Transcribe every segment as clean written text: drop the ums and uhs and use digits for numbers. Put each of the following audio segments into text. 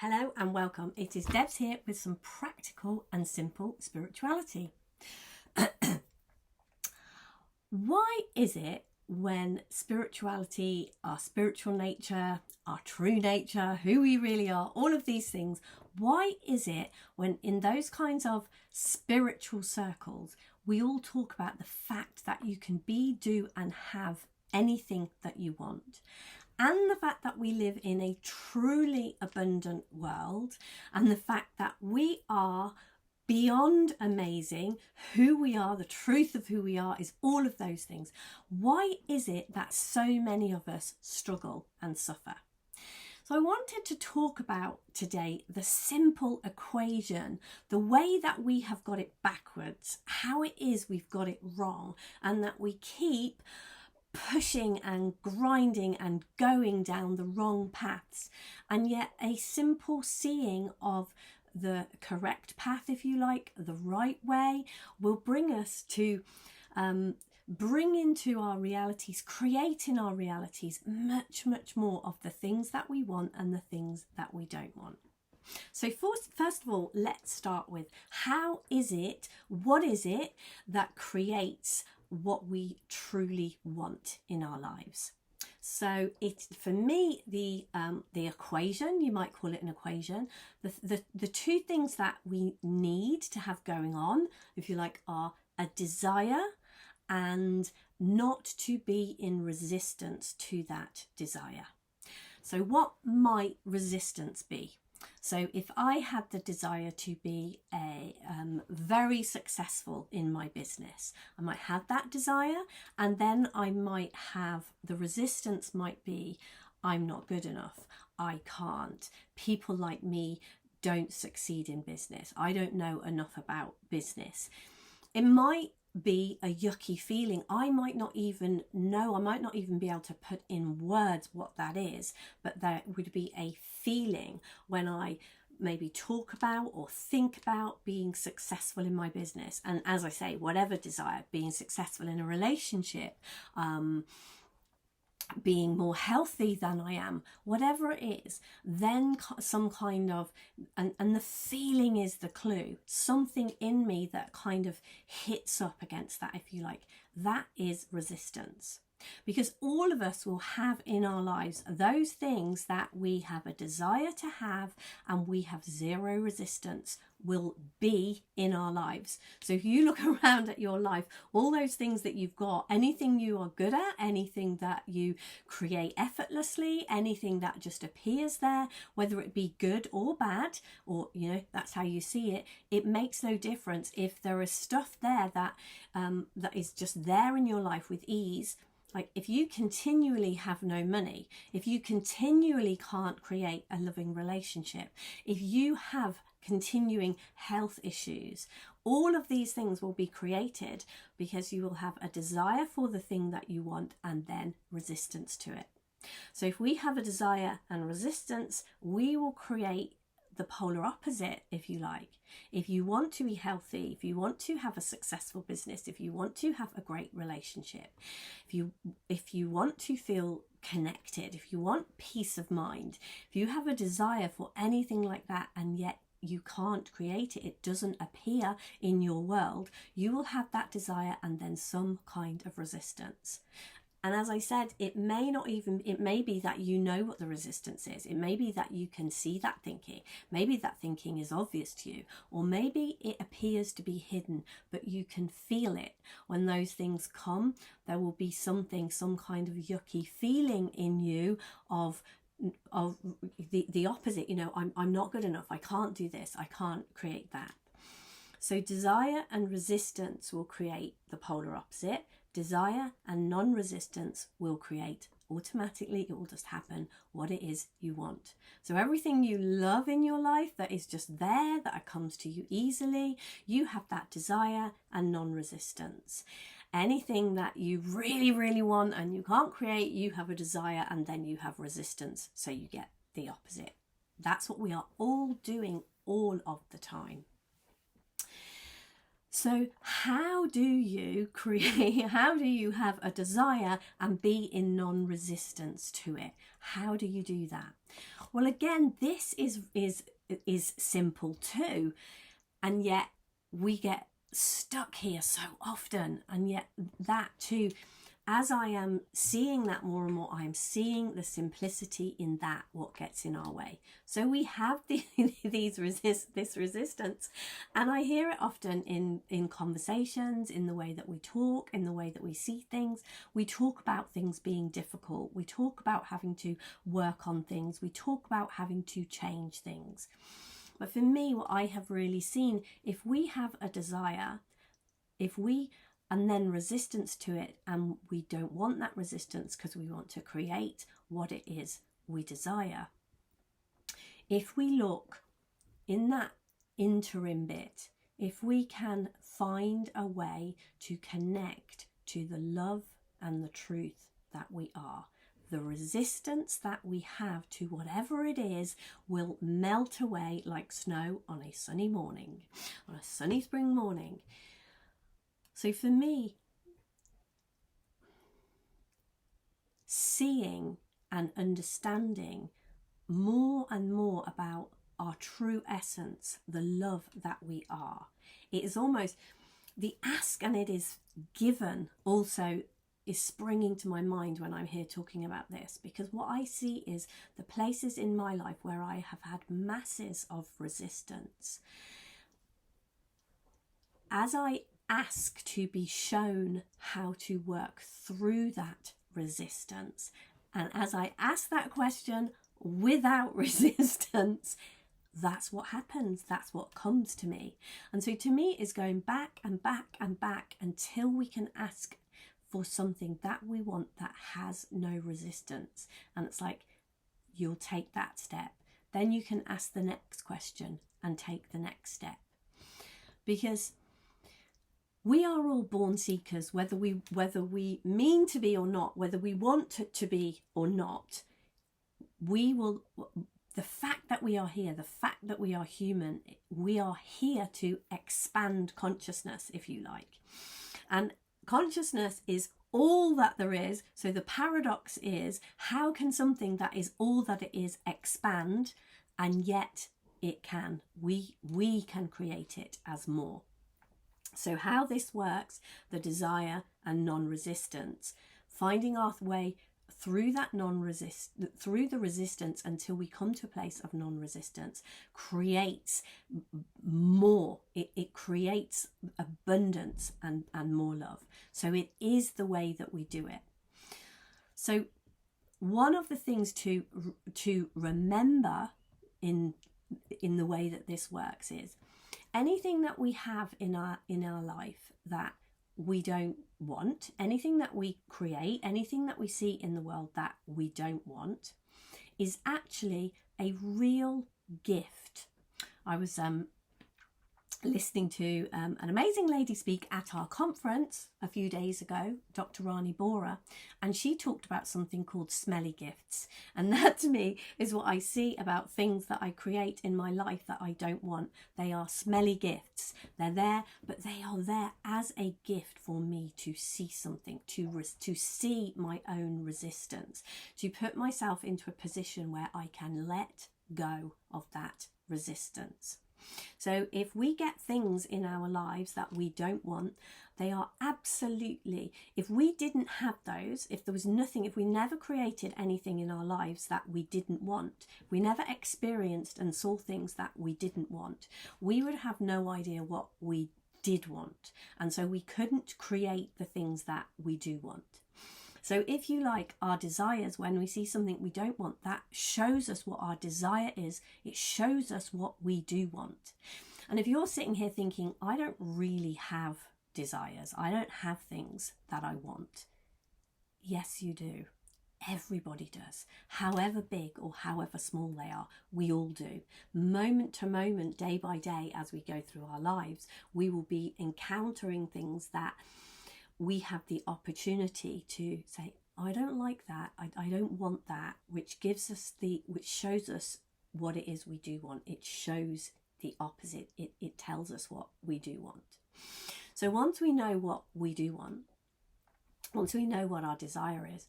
Hello and welcome. It is Debs here with some practical and simple spirituality. Why is it when spirituality, our spiritual nature, our true nature, who we really are, all of these things, why is it when in those kinds of spiritual circles, we all talk about the fact that you can be, do and have anything that you want? And the fact that we live in a truly abundant world, and the fact that we are beyond amazing, who we are, the truth of who we are is all of those things. Why is it that so many of us struggle and suffer? So I wanted to talk about today the simple equation, the way that we have got it backwards, how it is we've got it wrong, and that we keep pushing and grinding and going down the wrong paths, and yet a simple seeing of the correct path, if you like, the right way, will bring us to bring into our realities, create in our realities much more of the things that we want and the things that we don't want. So first of all, let's start with what is it that creates what we truly want in our lives? So it's, for me, the equation, you might call it an equation, the two things that we need to have going on, if you like, are a desire and not to be in resistance to that desire. So what might resistance be? So if I had the desire to be very successful in my business, I might have that desire, and then I might have the resistance might be, I'm not good enough, I can't, people like me don't succeed in business, I don't know enough about business. It might be a yucky feeling. I might not even know, I might not even be able to put in words what that is, but there would be a feeling when I maybe talk about or think about being successful in my business. And as I say, whatever desire, being successful in a relationship, being more healthy than I am, whatever it is, then some kind of, and the feeling is the clue, something in me that kind of hits up against that, if you like, that is resistance. Because all of us will have in our lives those things that we have a desire to have and we have zero resistance will be in our lives. So if you look around at your life, all those things that you've got, anything you are good at, anything that you create effortlessly, anything that just appears there, whether it be good or bad, or that's how you see it, it makes no difference. If there is stuff there that that is just there in your life with ease, like if you continually have no money, if you continually can't create a loving relationship, if you have continuing health issues, all of these things will be created because you will have a desire for the thing that you want and then resistance to it. So if we have a desire and resistance, we will create the polar opposite, if you like. If you want to be healthy, if you want to have a successful business, if you want to have a great relationship, if you want to feel connected, if you want peace of mind, if you have a desire for anything like that and yet you can't create it, it doesn't appear in your world, you will have that desire and then some kind of resistance. And as I said, it may be that you know what the resistance is. It may be that you can see that thinking. Maybe that thinking is obvious to you, or maybe it appears to be hidden, but you can feel it. When those things come, there will be some kind of yucky feeling in you of the opposite. I'm not good enough. I can't do this. I can't create that. So desire and resistance will create the polar opposite. Desire and non-resistance will create automatically, it will just happen, what it is you want. So everything you love in your life that is just there, that comes to you easily, you have that desire and non-resistance. Anything that you really want and you can't create, you have a desire and then you have resistance, so you get the opposite. That's what we are all doing all of the time. So how do you create, how do you have a desire and be in non-resistance to it? How do you do that? Well, again, this is simple too, and yet we get stuck here so often. And yet that too, as I am seeing that more and more, I am seeing the simplicity in that, what gets in our way. So we have this resistance, and I hear it often in conversations, in the way that we talk, in the way that we see things. We talk about things being difficult. We talk about having to work on things. We talk about having to change things. But for me, what I have really seen, if we have a desire, and then resistance to it, and we don't want that resistance because we want to create what it is we desire. If we look in that interim bit, if we can find a way to connect to the love and the truth that we are, the resistance that we have to whatever it is will melt away like snow on a sunny morning, on a sunny spring morning. So for me, seeing and understanding more and more about our true essence, the love that we are, it is almost the ask and it is given also is springing to my mind when I'm here talking about this, because what I see is the places in my life where I have had masses of resistance. As I ask to be shown how to work through that resistance, and as I ask that question without resistance, that's what happens, that's what comes to me. And so to me is going back and back and back until we can ask for something that we want that has no resistance. And it's like, you'll take that step, then you can ask the next question and take the next step. Because we are all born seekers, whether we mean to be or not, whether we want to be or not. We will, the fact that we are here, the fact that we are human, we are here to expand consciousness, if you like. And consciousness is all that there is. So the paradox is, how can something that is all that it is expand? And yet it can. We can create it as more. So how this works, the desire and non-resistance, finding our way through that through the resistance until we come to a place of non-resistance, creates more. It creates abundance and more love. So it is the way that we do it. So one of the things to remember in the way that this works is, anything that we have in our life that we don't want, anything that we create, anything that we see in the world that we don't want, is actually a real gift. I was listening to an amazing lady speak at our conference a few days ago, Dr. Rani Bora, and she talked about something called smelly gifts. And that to me is what I see about things that I create in my life that I don't want. They are smelly gifts. They're there, but they are there as a gift for me to see something, to see my own resistance, to put myself into a position where I can let go of that resistance. So if we get things in our lives that we don't want, they are absolutely, if we didn't have those, if there was nothing, if we never created anything in our lives that we didn't want, we never experienced and saw things that we didn't want, we would have no idea what we did want. And so we couldn't create the things that we do want. So if you like, our desires, when we see something we don't want, that shows us what our desire is. It shows us what we do want. And if you're sitting here thinking, I don't really have desires, I don't have things that I want. Yes, you do. Everybody does. However big or however small they are, we all do. Moment to moment, day by day, as we go through our lives, we will be encountering things that we have the opportunity to say, I don't like that, I don't want that, which shows us what it is we do want. It shows the opposite. It tells us what we do want. So once we know what we do want, once we know what our desire is,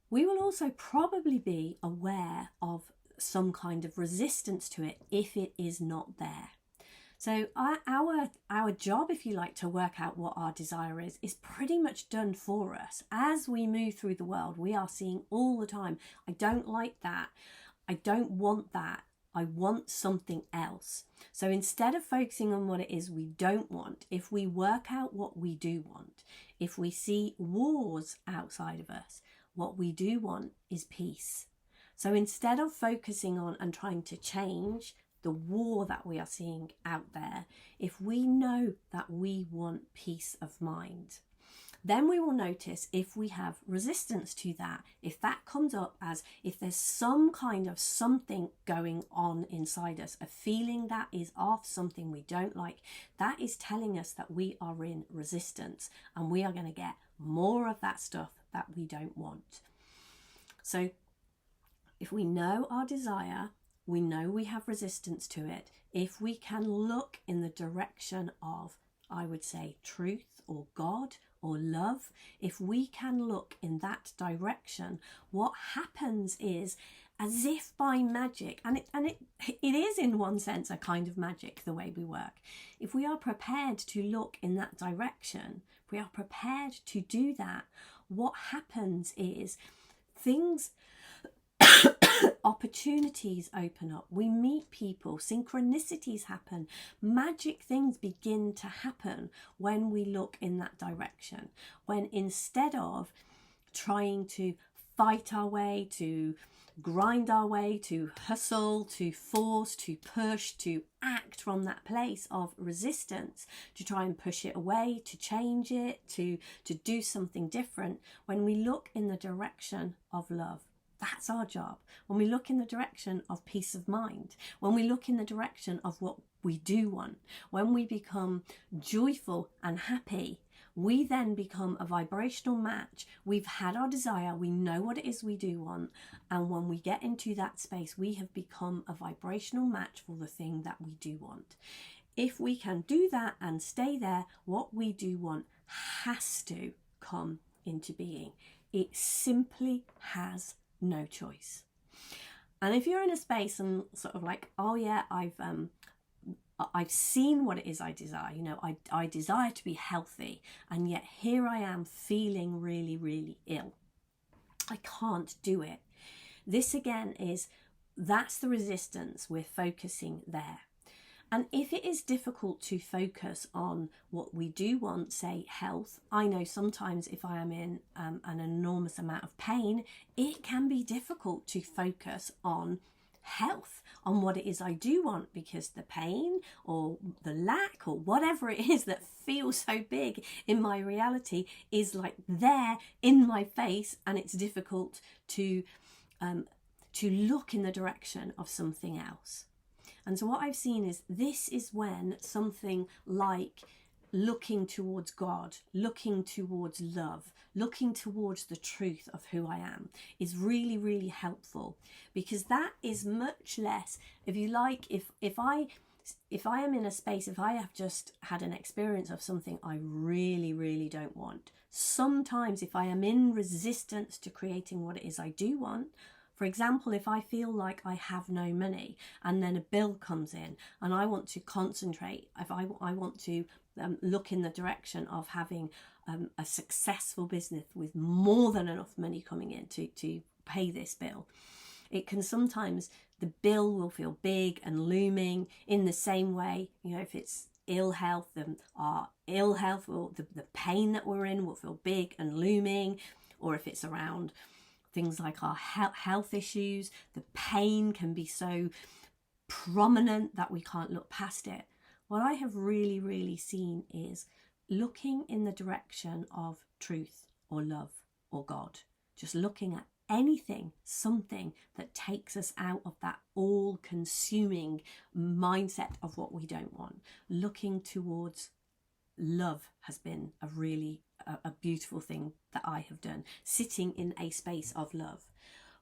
we will also probably be aware of some kind of resistance to it if it is not there. So our job, if you like, to work out what our desire is pretty much done for us. As we move through the world, we are seeing all the time, I don't like that, I don't want that, I want something else. So instead of focusing on what it is we don't want, if we work out what we do want, if we see wars outside of us, what we do want is peace. So instead of focusing on and trying to change the war that we are seeing out there, if we know that we want peace of mind, then we will notice if we have resistance to that, if that comes up as if there's some kind of something going on inside us, a feeling that is of something we don't like, that is telling us that we are in resistance and we are going to get more of that stuff that we don't want. So if we know our desire, we know we have resistance to it, if we can look in the direction of, I would say, truth or God or love, if we can look in that direction, what happens is, as if by magic, and it is in one sense a kind of magic the way we work. If we are prepared to look in that direction, if we are prepared to do that, what happens is things opportunities open up, we meet people, synchronicities happen, magic things begin to happen when we look in that direction. When instead of trying to fight our way, to grind our way, to hustle, to force, to push, to act from that place of resistance, to try and push it away, to change it, to do something different, when we look in the direction of love, that's our job. When we look in the direction of peace of mind, when we look in the direction of what we do want, when we become joyful and happy, we then become a vibrational match. We've had our desire, we know what it is we do want, and when we get into that space, we have become a vibrational match for the thing that we do want. If we can do that and stay there, what we do want has to come into being. It simply has no choice. And if you're in a space and sort of like, oh yeah, I've seen what it is I desire, you know, I desire to be healthy, and yet here I am feeling really, really ill. I can't do it. This again that's the resistance. We're focusing there. And if it is difficult to focus on what we do want, say health, I know sometimes if I am in an enormous amount of pain, it can be difficult to focus on health, on what it is I do want, because the pain or the lack or whatever it is that feels so big in my reality is like there in my face, and it's difficult to look in the direction of something else. And so what I've seen is this is when something like looking towards God, looking towards love, looking towards the truth of who I am is really, really helpful, because that is much less, if you like, if I am in a space, if I have just had an experience of something I really, really don't want, sometimes if I am in resistance to creating what it is I do want, for example, if I feel like I have no money and then a bill comes in and I want to concentrate, if I want to look in the direction of having a successful business with more than enough money coming in to pay this bill, it can sometimes, the bill will feel big and looming. In the same way, you know, if it's ill health, then our ill health, or the pain that we're in will feel big and looming. Or if it's around things like our health issues, the pain can be so prominent that we can't look past it. What I have really, really seen is looking in the direction of truth or love or God. Just looking at anything, something that takes us out of that all-consuming mindset of what we don't want. Looking towards love has been a really a beautiful thing that I have done, sitting in a space of love.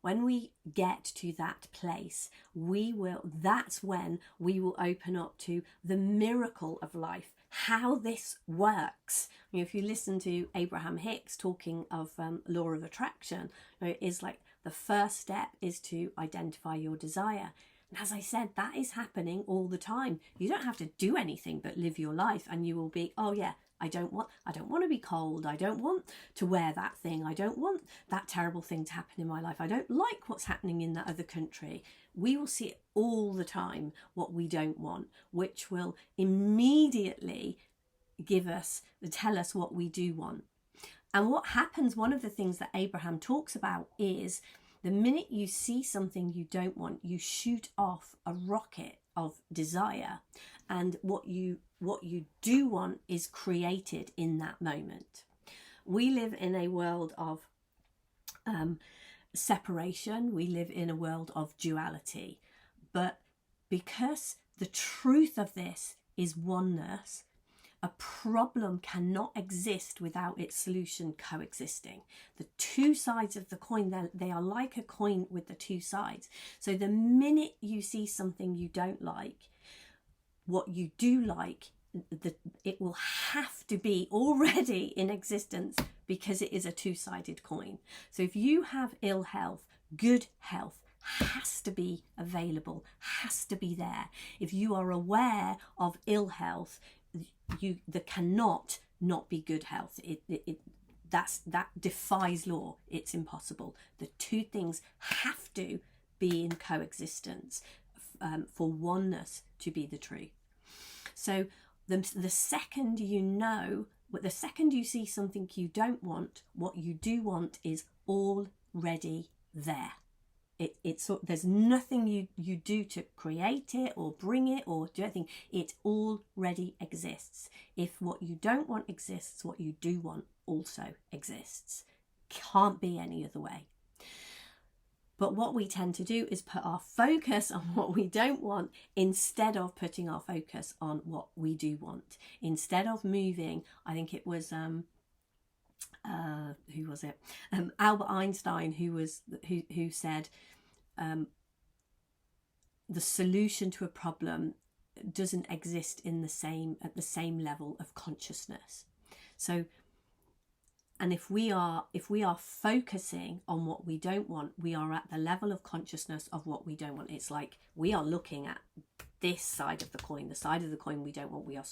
when we get to that place, that's when we will open up to the miracle of life, how this works. If you listen to Abraham Hicks talking of law of attraction, it is like the first step is to identify your desire. And as I said, that is happening all the time. You don't have to do anything but live your life, and you will be, oh yeah, I don't want to be cold. I don't want to wear that thing. I don't want that terrible thing to happen in my life. I don't like what's happening in that other country. We will see it all the time, what we don't want, which will immediately tell us what we do want. And what happens, one of the things that Abraham talks about is the minute you see something you don't want, you shoot off a rocket of desire, and what you do want is created in that moment. We live in a world of separation. We live in a world of duality. But because the truth of this is oneness, a problem cannot exist without its solution coexisting. The two sides of the coin, they are like a coin with the two sides. So the minute you see something you don't like, what you do like, it will have to be already in existence, because it is a two-sided coin. So if you have ill health, good health has to be available, has to be there. If you are aware of ill health, there cannot not be good health. That defies law. It's impossible. The two things have to be in coexistence for oneness to be the truth. So the second the second you see something you don't want, what you do want is already there. There's nothing you do to create it or bring it or do anything. It already exists. If what you don't want exists, what you do want also exists. Can't be any other way. But what we tend to do is put our focus on what we don't want instead of putting our focus on what we do want. Instead of moving, I think it was who was it? Albert Einstein, who said the solution to a problem doesn't exist at the same level of consciousness. So, and if we are focusing on what we don't want, we are at the level of consciousness of what we don't want. It's like we are looking at this side of the coin, the side of the coin we don't want. We are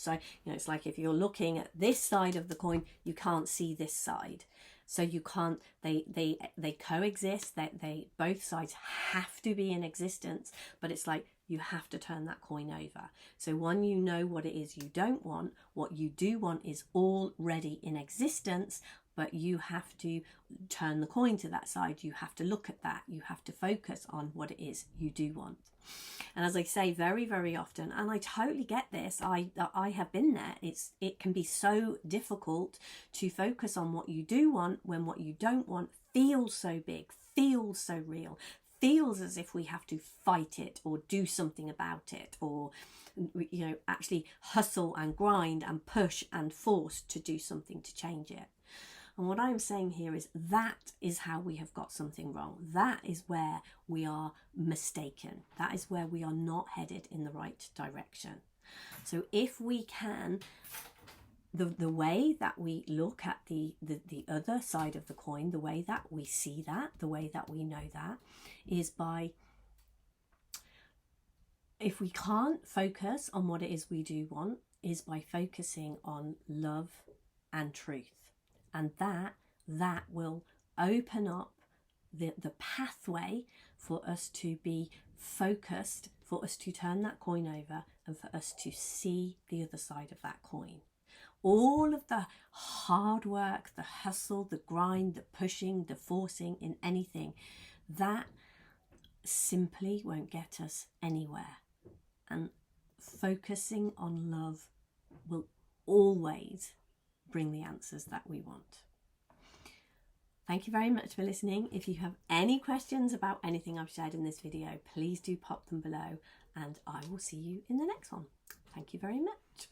it's like if you're looking at this side of the coin, you can't see this side. So you can't, they coexist, they both sides have to be in existence, but it's like you have to turn that coin over. So when you know what it is you don't want, what you do want is already in existence, but you have to turn the coin to that side. You have to look at that. You have to focus on what it is you do want. And as I say very, very often, and I totally get this, I have been there, it can be so difficult to focus on what you do want when what you don't want feels so big, feels so real, feels as if we have to fight it or do something about it, or actually hustle and grind and push and force to do something to change it. And what I'm saying here is that is how we have got something wrong. That is where we are mistaken. That is where we are not headed in the right direction. So if we can, the way that we look at the other side of the coin, the way that we see that, the way that we know that, is by, if we can't focus on what it is we do want, is by focusing on love and truth. And that will open up the pathway for us to be focused, for us to turn that coin over, and for us to see the other side of that coin. All of the hard work, the hustle, the grind, the pushing, the forcing in anything, that simply won't get us anywhere. And focusing on love will always bring the answers that we want. Thank you very much for listening. If you have any questions about anything I've shared in this video, please do pop them below, and I will see you in the next one. Thank you very much.